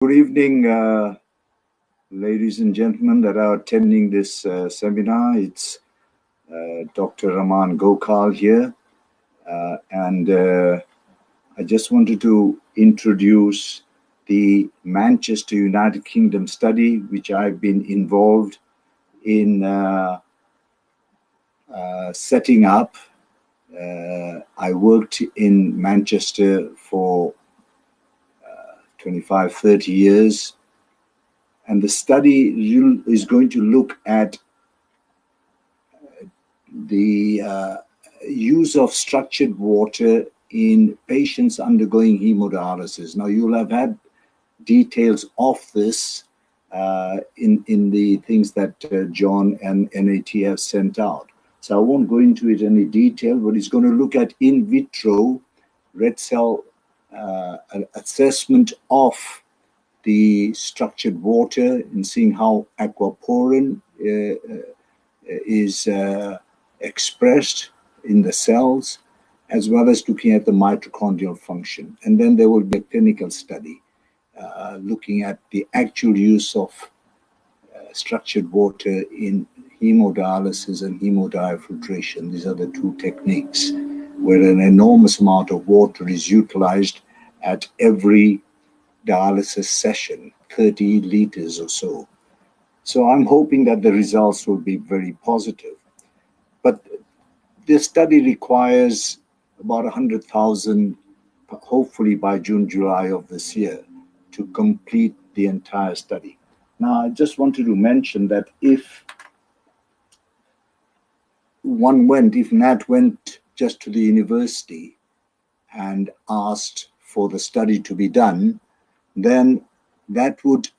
Good evening, ladies and gentlemen that are attending this seminar. It's Dr. Raman Gokal here, and I just wanted to introduce the Manchester United Kingdom study, which I've been involved in setting up. I worked in Manchester for 25, 30 years. And the study is going to look at the use of structured water in patients undergoing hemodialysis. Now, you'll have had details of this in the things that John and NAT have sent out. So I won't go into it in any detail, but it's going to look at in vitro red cell assessment of the structured water and seeing how aquaporin is expressed in the cells, as well as looking at the mitochondrial function. And then there will be a clinical study looking at the actual use of structured water in hemodialysis and hemodiafiltration. These are the two techniques where an enormous amount of water is utilized at every dialysis session, 30 liters or so. So I'm hoping that the results will be very positive. But this study requires about 100,000, hopefully by June, July of this year, to complete the entire study. Now, I just wanted to mention that if Nat went just to the university and asked for the study to be done, then that would,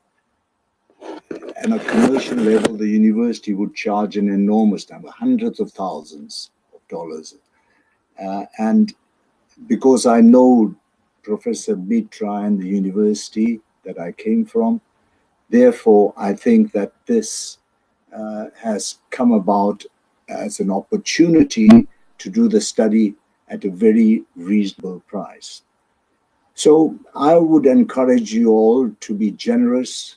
on a commercial level, the university would charge an enormous number, hundreds of thousands of dollars. And because I know Professor Mitra and the university that I came from, therefore, I think that this has come about as an opportunity to do the study at a very reasonable price. So I would encourage you all to be generous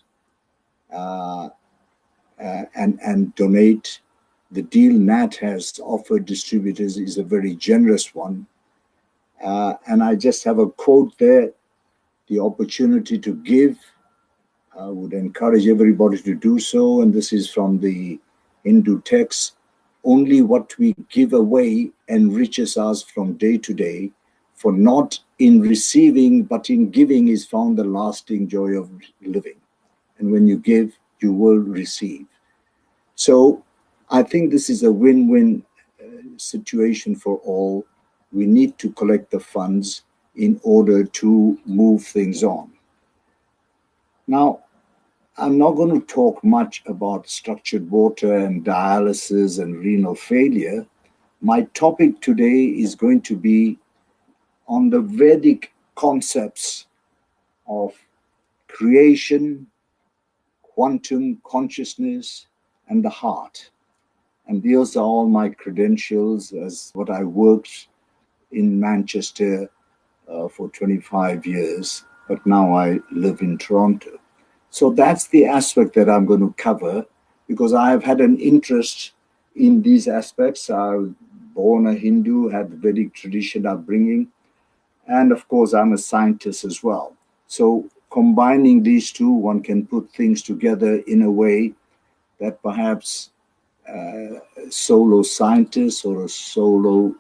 and donate. The deal Nat has offered distributors is a very generous one. And I just have a quote there, the opportunity to give. I would encourage everybody to do so. And this is from the Hindu text. Only what we give away enriches us from day to day, for not in receiving, but in giving is found the lasting joy of living. And when you give, you will receive. So I think this is a win-win situation for all. We need to collect the funds in order to move things on. Now, I'm not going to talk much about structured water and dialysis and renal failure. My topic today is going to be on the Vedic concepts of creation, quantum consciousness, and the heart. And these are all my credentials as what I worked in Manchester for 25 years, but now I live in Toronto. So that's the aspect that I'm going to cover, because I've had an interest in these aspects. I was born a Hindu, had the Vedic tradition upbringing, and of course I'm a scientist as well. So combining these two, one can put things together in a way that perhaps a solo scientist or a solo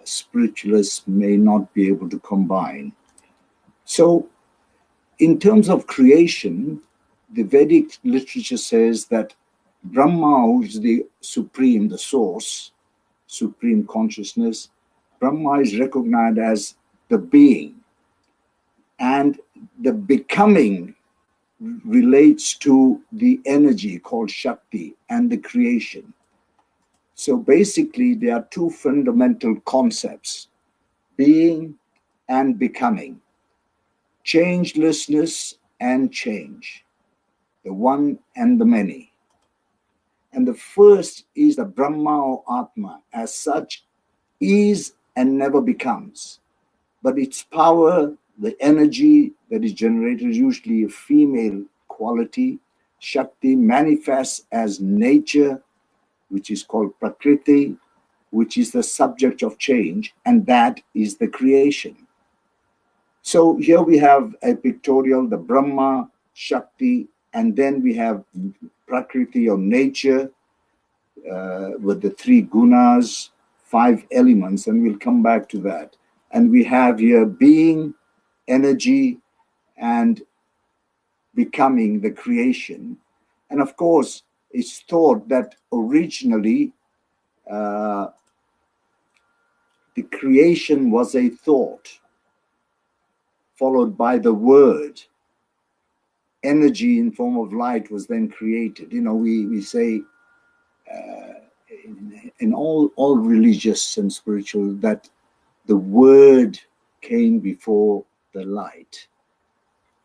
spiritualist may not be able to combine. So in terms of creation, the Vedic literature says that Brahma, who is the supreme, the source, supreme consciousness, Brahma is recognized as the being, and the becoming relates to the energy called Shakti and the creation. So basically, there are two fundamental concepts, being and becoming, changelessness and change, the one and the many. And the first is the Brahma or Atma, as such, is and never becomes. But its power, the energy, that is generated, usually a female quality. Shakti manifests as nature, which is called Prakriti, which is the subject of change, and that is the creation. So here we have a pictorial, the Brahma, Shakti, and then we have Prakriti or nature with the three gunas, 5 elements, and we'll come back to that. And we have here being, energy, and becoming, the creation. And of course, it's thought that originally the creation was a thought, followed by the word. Energy in form of light was then created. You know, we say in all religious and spiritual that the word came before the light.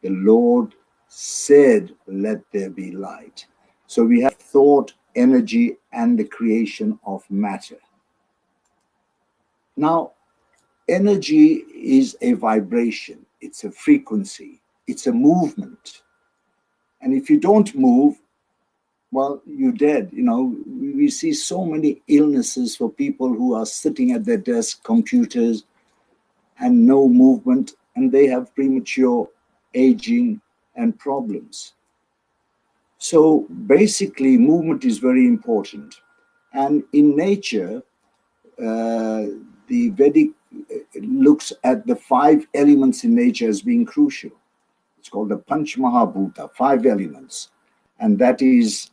The Lord said, let there be light. So we have thought, energy, and the creation of matter. Now, energy is a vibration, it's a frequency, it's a movement. And if you don't move, well, you're dead. You know, we see so many illnesses for people who are sitting at their desk, computers, and no movement, and they have premature aging and problems. So basically, movement is very important. And in nature, the Vedic looks at the 5 elements in nature as being crucial. It's called the Panch Mahabhuta, 5 elements. And that is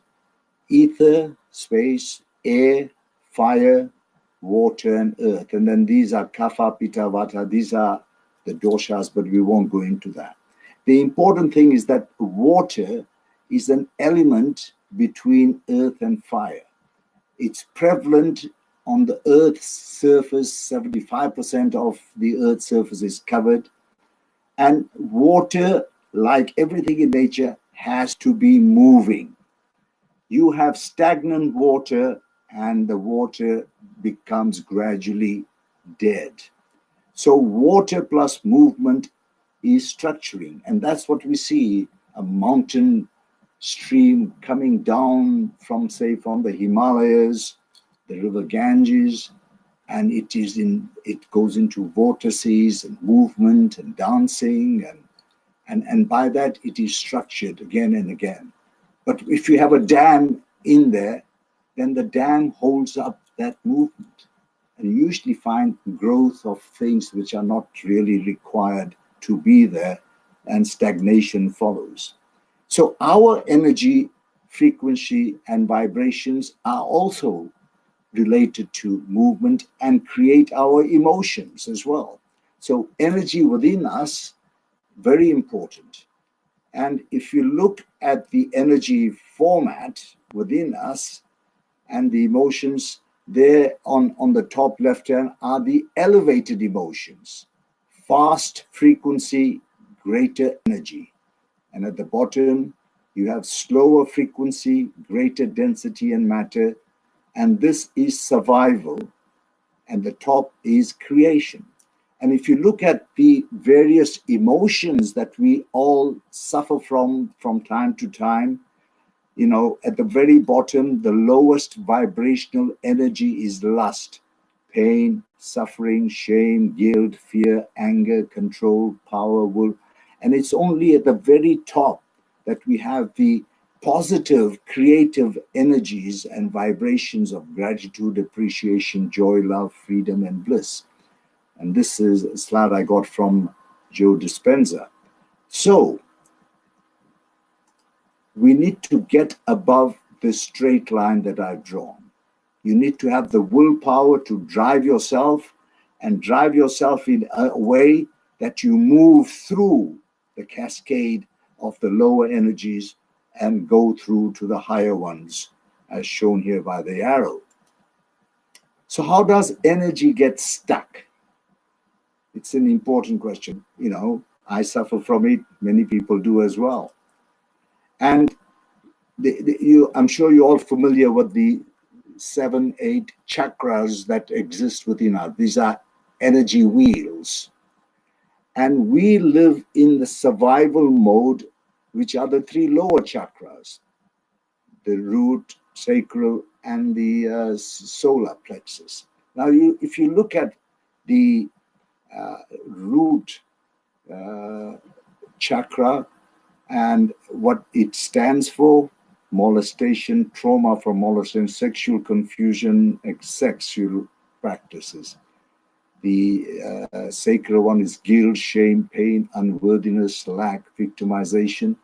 ether, space, air, fire, water, and earth. And then these are Kapha, Pitta, Vata. These are the doshas, but we won't go into that. The important thing is that water is an element between earth and fire. It's prevalent on the earth's surface. 75% of the earth's surface is covered. And water, like everything in nature, has to be moving. You have stagnant water and the water becomes gradually dead. So water plus movement is structuring, and that's what we see, a mountain stream coming down from, say, from the Himalayas, the river Ganges, and it goes into vortices and movement and dancing, and by that it is structured again and again. But if you have a dam in there, then the dam holds up that movement. And you usually find growth of things which are not really required to be there, and stagnation follows. So our energy, frequency, and vibrations are also related to movement and create our emotions as well. So energy within us, very important. And if you look at the energy format within us and the emotions, there on the top left hand are the elevated emotions. Fast frequency, greater energy. And at the bottom, you have slower frequency, greater density and matter. And this is survival. And the top is creation. And if you look at the various emotions that we all suffer from time to time, you know, at the very bottom, the lowest vibrational energy is lust, pain, suffering, shame, guilt, fear, anger, control, power, will. And it's only at the very top that we have the positive, creative energies and vibrations of gratitude, appreciation, joy, love, freedom, and bliss. And this is a slide I got from Joe Dispenza. So we need to get above the straight line that I've drawn. You need to have the willpower to drive yourself, and drive yourself in a way that you move through the cascade of the lower energies and go through to the higher ones, as shown here by the arrow. So how does energy get stuck? It's an important question. You know, I suffer from it. Many people do as well. And I'm sure you're all familiar with the 7, 8 chakras that exist within us. These are energy wheels. And we live in the survival mode, which are the three lower chakras, the root, sacral, and the solar plexus. Now, if you look at the root chakra and what it stands for, molestation, trauma from molestation, sexual confusion, sexual practices. The sacral one is guilt, shame, pain, unworthiness, lack, victimization.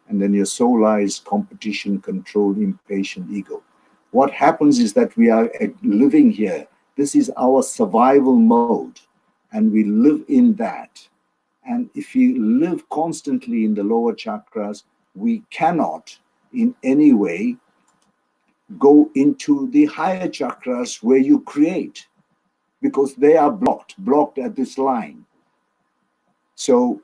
And then your solar is competition, control, impatient, ego. What happens is that we are living here. This is our survival mode, and we live in that. And if we live constantly in the lower chakras, we cannot in any way go into the higher chakras where you create, because they are blocked at this line. So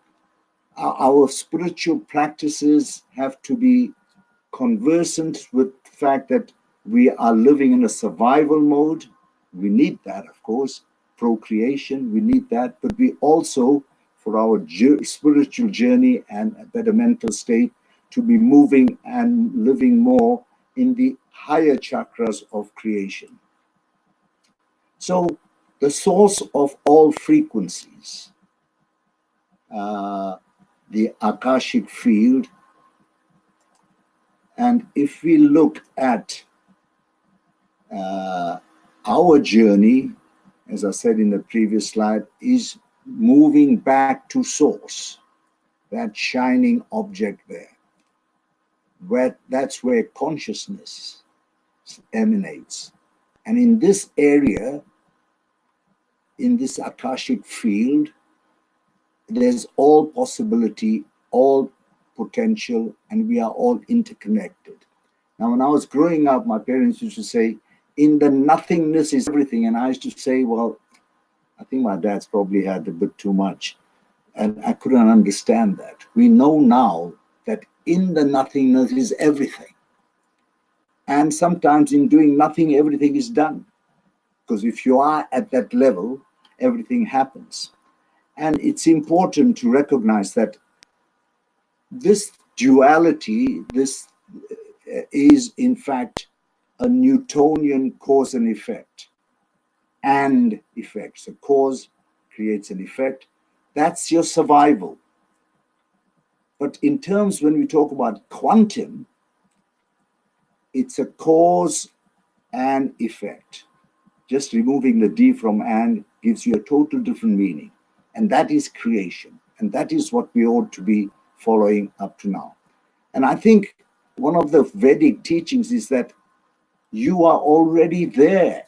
our spiritual practices have to be conversant with the fact that we are living in a survival mode. We need that, of course, procreation, we need that, but we also, for our spiritual journey and a better mental state, to be moving and living more in the higher chakras of creation. So the source of all frequencies, the Akashic field, and if we look at our journey, as I said in the previous slide, is moving back to source, that shining object there. That's where consciousness emanates. And in this area, in this Akashic field, there's all possibility, all potential, and we are all interconnected. Now, when I was growing up, my parents used to say, in the nothingness is everything. And I used to say, well, I think my dad's probably had a bit too much. And I couldn't understand that. We know now that in the nothingness is everything. And sometimes in doing nothing, everything is done. Because if you are at that level, everything happens. And it's important to recognize that this duality, this is in fact a Newtonian cause and effect. And effect. So cause creates an effect. That's your survival. But in terms, when we talk about quantum, it's a cause and effect. Just removing the D from and gives you a total different meaning. And that is creation. And that is what we ought to be following up to now. And I think one of the Vedic teachings is that you are already there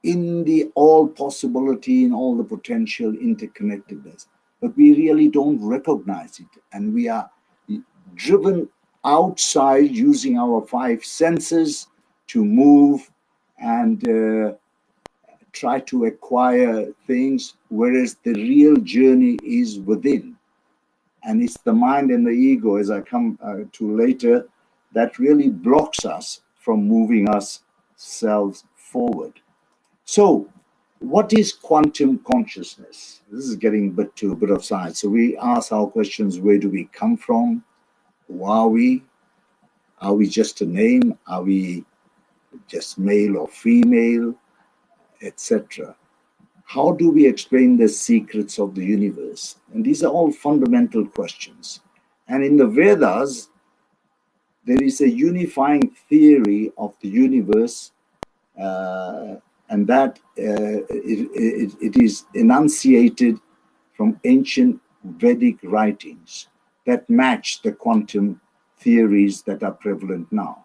in the all possibility, in all the potential interconnectedness. But we really don't recognize it. And we are driven outside using our five senses to move and try to acquire things, whereas the real journey is within. And it's the mind and the ego, as I come to later, that really blocks us from moving ourselves forward. So what is quantum consciousness? This is getting a bit of science. So we ask our questions: where do we come from? Who are we? Are we just a name? Are we just male or female, etc.? How do we explain the secrets of the universe? And these are all fundamental questions. And in the Vedas, there is a unifying theory of the universe, and that it is enunciated from ancient Vedic writings that match the quantum theories that are prevalent now.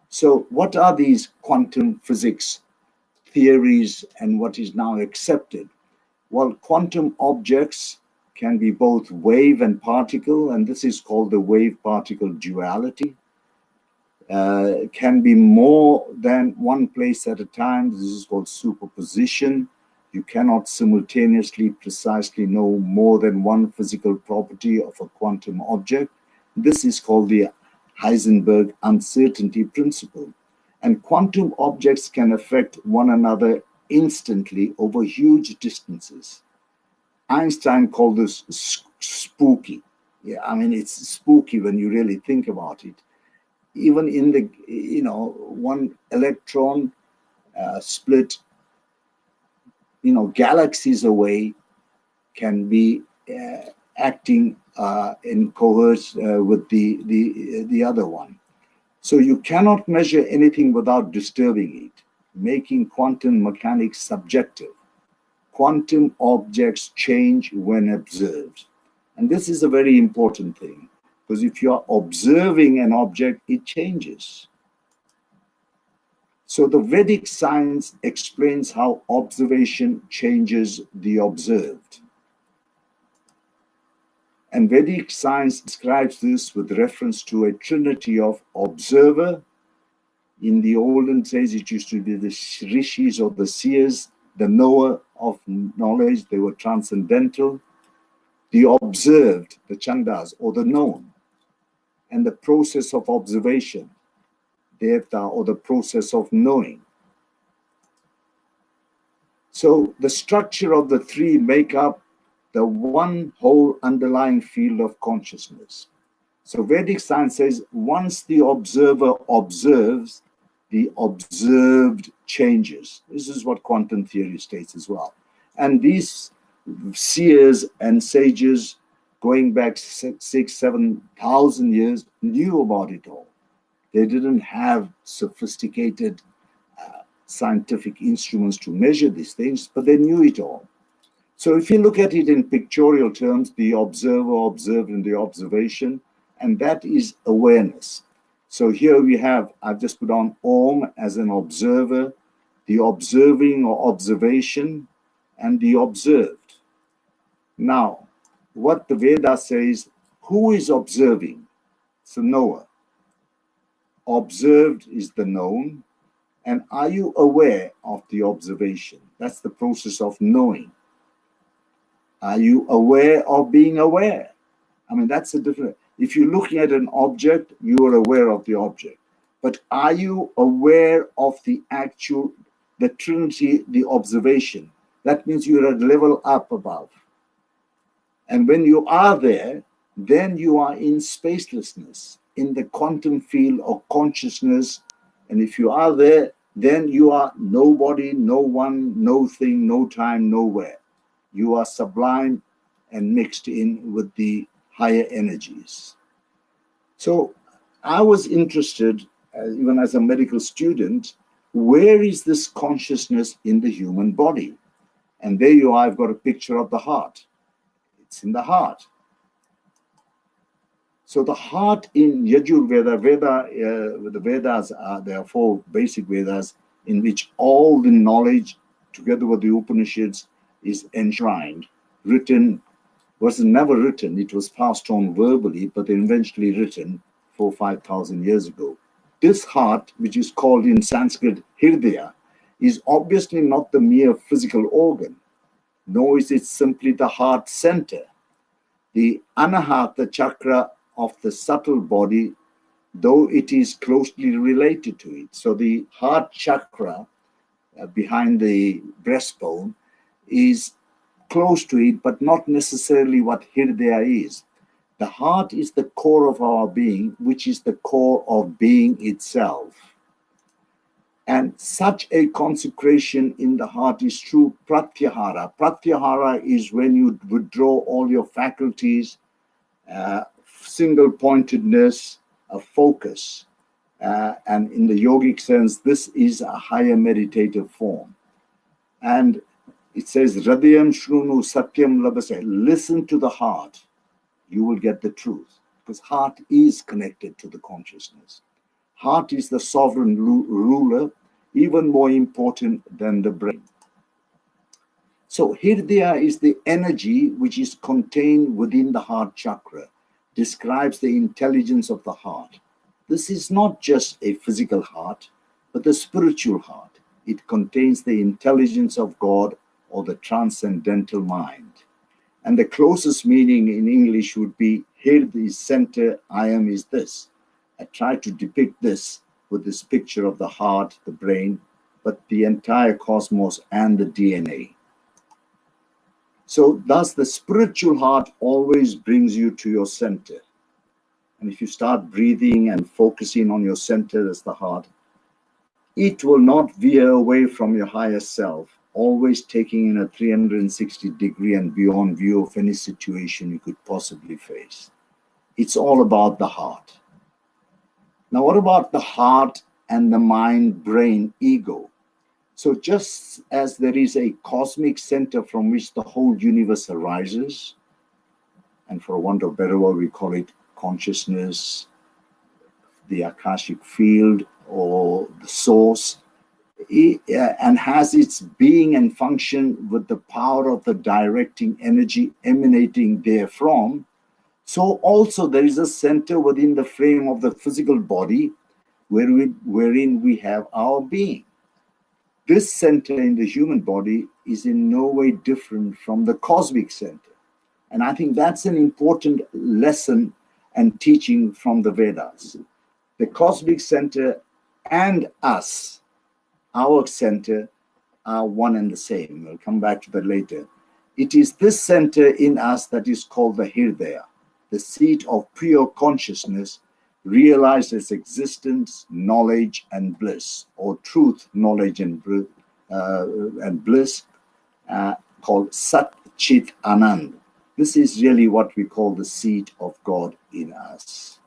So what are these quantum physics theories and what is now accepted? Well, quantum objects can be both wave and particle, and this is called the wave-particle duality. Can be more than one place at a time. This is called superposition. You cannot simultaneously precisely know more than one physical property of a quantum object. This is called the Heisenberg uncertainty principle. And quantum objects can affect one another instantly over huge distances. Einstein called this spooky. Yeah, I mean, it's spooky when you really think about it. Even in the, one electron split, galaxies away can be acting in coherence with the other one. So you cannot measure anything without disturbing it, making quantum mechanics subjective. Quantum objects change when observed. And this is a very important thing, because if you are observing an object, it changes. So the Vedic science explains how observation changes the observed. And Vedic science describes this with reference to a trinity of observer. In the olden days, it used to be the rishis or the seers, the knower of knowledge, they were transcendental. The observed, the chandas, or the known, and the process of observation, devta, or the process of knowing. So the structure of the three make up the one whole underlying field of consciousness. So Vedic science says once the observer observes, the observed changes. This is what quantum theory states as well. And these seers and sages going back 6,000-7,000 years knew about it all. They didn't have sophisticated scientific instruments to measure these things, but they knew it all. So if you look at it in pictorial terms, the observer observed in the observation, and that is awareness. So here we have, I've just put on Om as an observer, the observing or observation, and the observed. Now, what the Veda says, who is observing? It's the knower. Observed is the known. And are you aware of the observation? That's the process of knowing. Are you aware of being aware? I mean, that's a different. If you're looking at an object, you are aware of the object. But are you aware of the actual, the trinity, the observation? That means you're a level up above. And when you are there, then you are in spacelessness, in the quantum field of consciousness. And if you are there, then you are nobody, no one, no thing, no time, nowhere. You are sublime and mixed in with the higher energies. So I was interested, even as a medical student, where is this consciousness in the human body? And there you are, I've got a picture of the heart. It's in the heart. So the heart in Yajurveda, the Vedas there are 4 basic Vedas in which all the knowledge, together with the Upanishads, is enshrined, written, was never written, it was passed on verbally, but eventually written 4,000-5,000 years ago. This heart, which is called in Sanskrit Hirdaya, is obviously not the mere physical organ, nor is it simply the heart center. The Anahata chakra of the subtle body, though it is closely related to it. So the heart chakra behind the breastbone is close to it, but not necessarily what Hirdaya is. The heart is the core of our being, which is the core of being itself. And such a consecration in the heart is true pratyahara. Pratyahara is when you withdraw all your faculties, single-pointedness, a focus. And in the yogic sense, this is a higher meditative form. And it says, Hridayam Shrunu Satyam Labase. Listen to the heart. You will get the truth. Because heart is connected to the consciousness. Heart is the sovereign ruler, even more important than the brain. So Hirdaya is the energy which is contained within the heart chakra, describes the intelligence of the heart. This is not just a physical heart, but the spiritual heart. It contains the intelligence of God or the transcendental mind. And the closest meaning in English would be, Hird is center, I am is this. I try to depict this with this picture of the heart, the brain, but the entire cosmos and the DNA. So thus the spiritual heart always brings you to your center. And if you start breathing and focusing on your center as the heart, it will not veer away from your higher self, always taking in a 360-degree and beyond view of any situation you could possibly face. It's all about the heart. Now, what about the heart and the mind, brain, ego? So just as there is a cosmic center from which the whole universe arises, and for want of a better word, we call it consciousness, the Akashic field, or the source, and has its being and function with the power of the directing energy emanating therefrom, so also there is a center within the frame of the physical body wherein we have our being. This center in the human body is in no way different from the cosmic center. And I think that's an important lesson and teaching from the Vedas. The cosmic center and us, our center, are one and the same. We'll come back to that later. It is this center in us that is called the Hirdaya, the seat of pure consciousness, realized as existence, knowledge, and bliss, or truth, knowledge, and bliss, called Sat Chit Anand. This is really what we call the seat of God in us.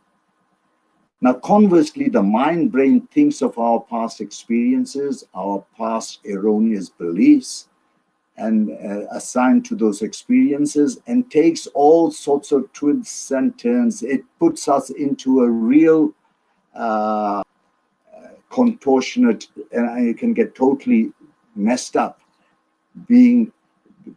Now, conversely, the mind brain thinks of our past experiences, our past erroneous beliefs, and assigned to those experiences, and takes all sorts of twists and turns. It puts us into a real contortionate, and you can get totally messed up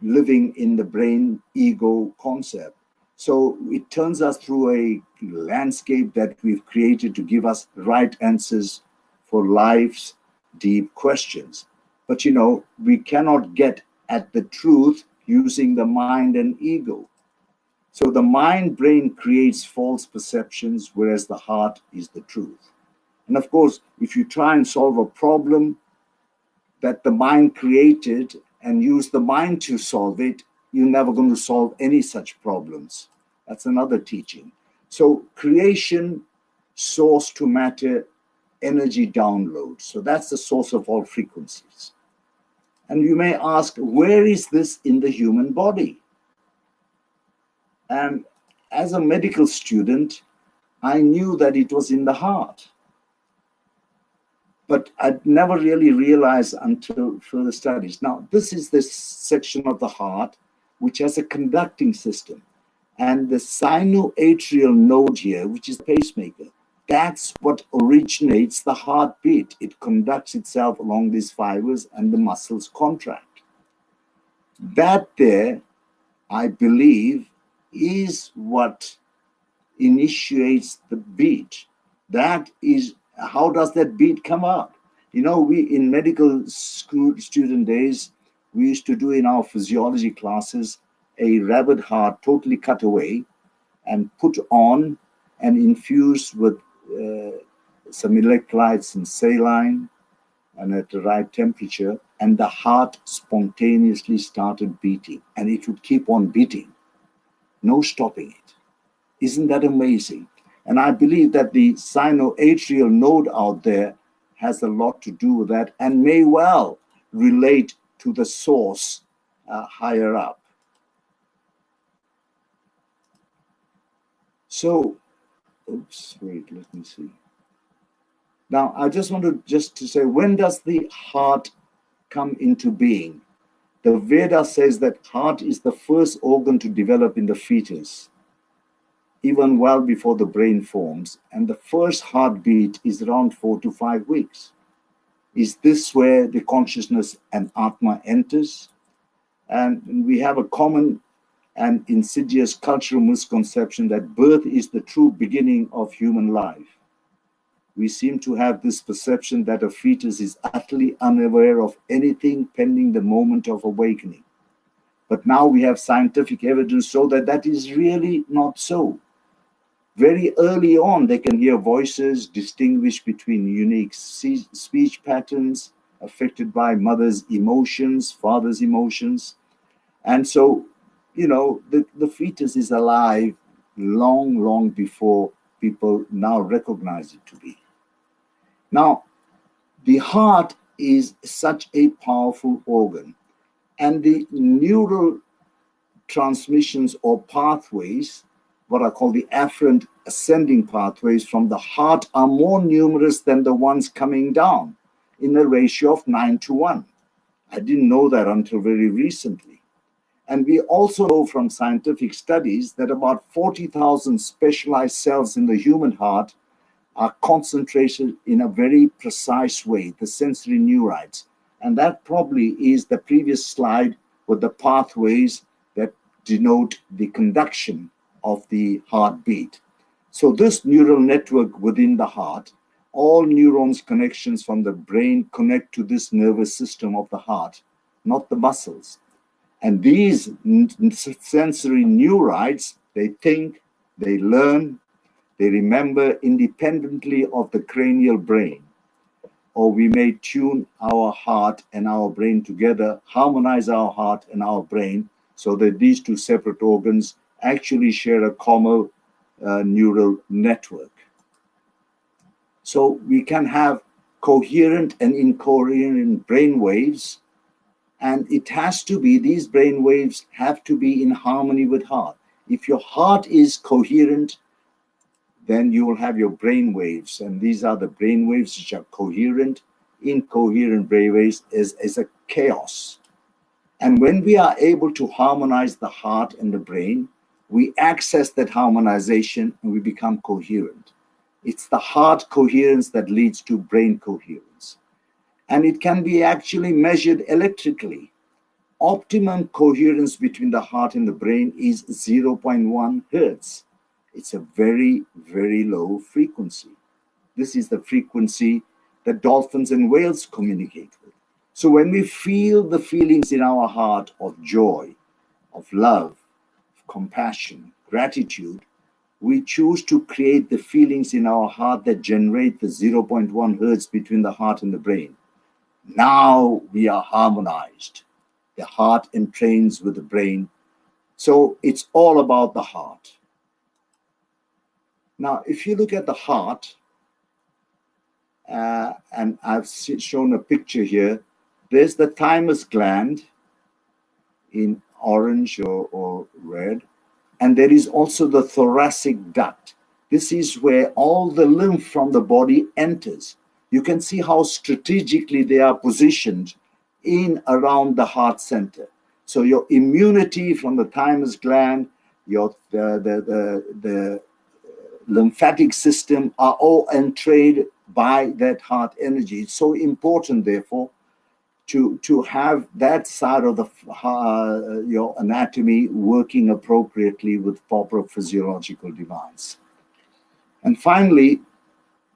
living in the brain ego concept. So it turns us through a landscape that we've created to give us right answers for life's deep questions. But we cannot get at the truth using the mind and ego. So the mind brain creates false perceptions, whereas the heart is the truth. And of course, if you try and solve a problem that the mind created and use the mind to solve it, you're never going to solve any such problems. That's another teaching. So creation, source to matter, energy download. So that's the source of all frequencies. And you may ask, where is this in the human body? And as a medical student, I knew that it was in the heart. But I'd never really realized until further studies. Now, this is the section of the heart which has a conducting system. And the sinoatrial node here, which is the pacemaker, that's what originates the heartbeat. It conducts itself along these fibers and the muscles contract. That there, I believe, is what initiates the beat. That is, how does that beat come out? We in medical school student days, we used to do in our physiology classes a rabbit heart totally cut away and put on and infused with some electrolytes and saline and at the right temperature, and the heart spontaneously started beating, and it would keep on beating, no stopping it. Isn't that amazing? And I believe that the sinoatrial node out there has a lot to do with that and may well relate to the source higher up. So, oops, wait, let me see. Now, I just want to say, when does the heart come into being? The Veda says that heart is the first organ to develop in the fetus, even well before the brain forms, and the first heartbeat is around 4 to 5 weeks. Is this where the consciousness and Atma enters? And we have a common and insidious cultural misconception that birth is the true beginning of human life. We seem to have this perception that a fetus is utterly unaware of anything pending the moment of awakening. But now we have scientific evidence so that that is really not so. Very early on, they can hear voices, distinguish between unique speech patterns affected by mother's emotions, father's emotions. And so you know, the fetus is alive long, long before people now recognize it to be. Now, the heart is such a powerful organ, and the neural transmissions or pathways, what I call the afferent ascending pathways from the heart, are more numerous than the ones coming down in a ratio of 9:1. I didn't know that until very recently. And we also know from scientific studies that about 40,000 specialized cells in the human heart are concentrated in a very precise way, the sensory neurites. And that probably is the previous slide with the pathways that denote the conduction of the heartbeat. So this neural network within the heart, all neurons connections from the brain connect to this nervous system of the heart, not the muscles. And these sensory neurites, they think, they learn, they remember independently of the cranial brain. Or we may tune our heart and our brain together, harmonize our heart and our brain, so that these two separate organs actually share a common neural network. So we can have coherent and incoherent brain waves, and it has to be, these brain waves have to be in harmony with heart. If your heart is coherent, then you will have your brain waves, and these are the brain waves which are coherent. Incoherent brain waves is a chaos. And when we are able to harmonize the heart and the brain, we access that harmonization and we become coherent. It's the heart coherence that leads to brain coherence. And it can be actually measured electrically. Optimum coherence between the heart and the brain is 0.1 hertz. It's a very, very low frequency. This is the frequency that dolphins and whales communicate with. So when we feel the feelings in our heart of joy, of love, of compassion, gratitude, we choose to create the feelings in our heart that generate the 0.1 hertz between the heart and the brain. Now we are harmonized. The heart entrains with the brain. So it's all about the heart. Now, if you look at the heart, and I've shown a picture here, there's the thymus gland in orange or red, and there is also the thoracic duct. This is where all the lymph from the body enters. You can see how strategically they are positioned in around the heart center. So your immunity from the thymus gland, the lymphatic system are all entrained by that heart energy. It's so important, therefore, to have that side of the your anatomy working appropriately with proper physiological demands. And finally,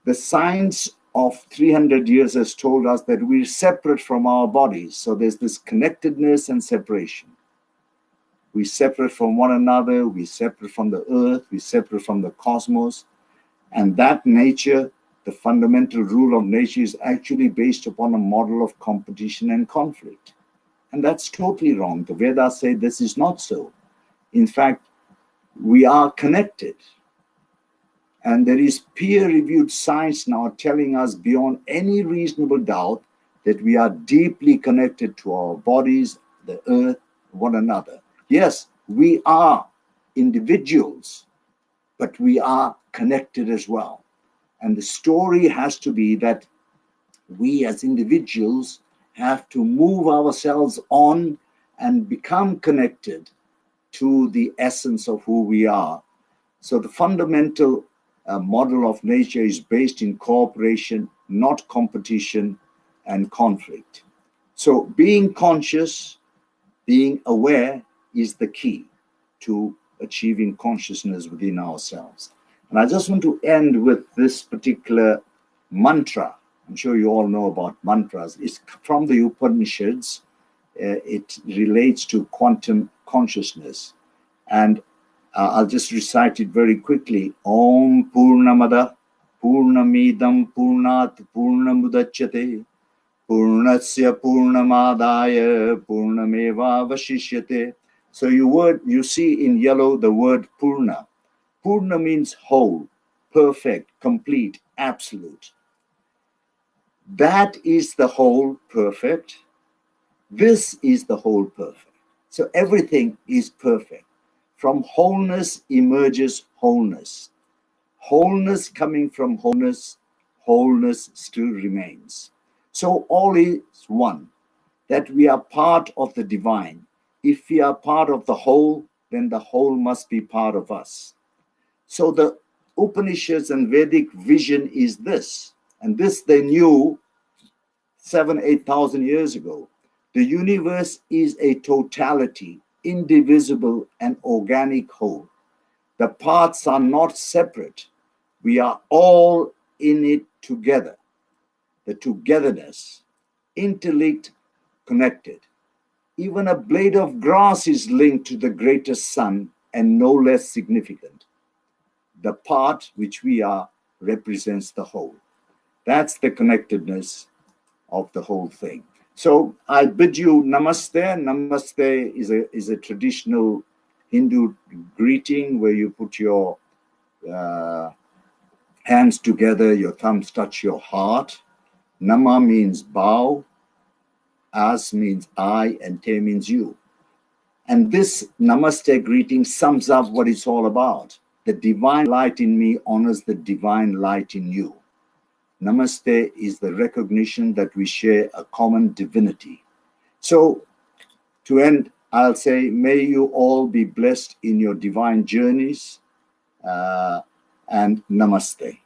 the science of 300 years has told us that we're separate from our bodies. So there's this connectedness and separation. We separate from one another, we separate from the earth, we separate from the cosmos. And that nature, the fundamental rule of nature, is actually based upon a model of competition and conflict. And that's totally wrong. The Vedas say this is not so. In fact, we are connected. And there is peer-reviewed science now telling us beyond any reasonable doubt that we are deeply connected to our bodies, the earth, one another. Yes, we are individuals, but we are connected as well. And the story has to be that we as individuals have to move ourselves on and become connected to the essence of who we are. So the fundamental model of nature is based in cooperation, not competition and conflict. So being conscious, being aware is the key to achieving consciousness within ourselves. And I just want to end with this particular mantra. I'm sure you all know about mantras. It's from the Upanishads. It relates to quantum consciousness. And I'll just recite it very quickly. Om Purnamada Purnamidam Purnat Purnamudachyate Purnasya Purnamadaya Purnameva Vashishyate So you see in yellow the word Purna. Purna means whole, perfect, complete, absolute. That is the whole perfect. This is the whole perfect. So everything is perfect. From wholeness emerges wholeness. Wholeness coming from wholeness, wholeness still remains. So all is one, that we are part of the divine. If we are part of the whole, then the whole must be part of us. So the Upanishads and Vedic vision is this, and this they knew 8,000 years ago. The universe is a totality, indivisible and organic whole. The parts are not separate. We are all in it together. The togetherness, interlinked, connected. Even a blade of grass is linked to the greatest sun and no less significant. The part which we are represents the whole. That's the connectedness of the whole thing. So I bid you namaste. Namaste is a traditional Hindu greeting where you put your hands together, your thumbs touch your heart. Nama means bow, as means I, and te means you. And this namaste greeting sums up what it's all about. The divine light in me honors the divine light in you. Namaste is the recognition that we share a common divinity. So, to end, I'll say, may you all be blessed in your divine journeys, and namaste.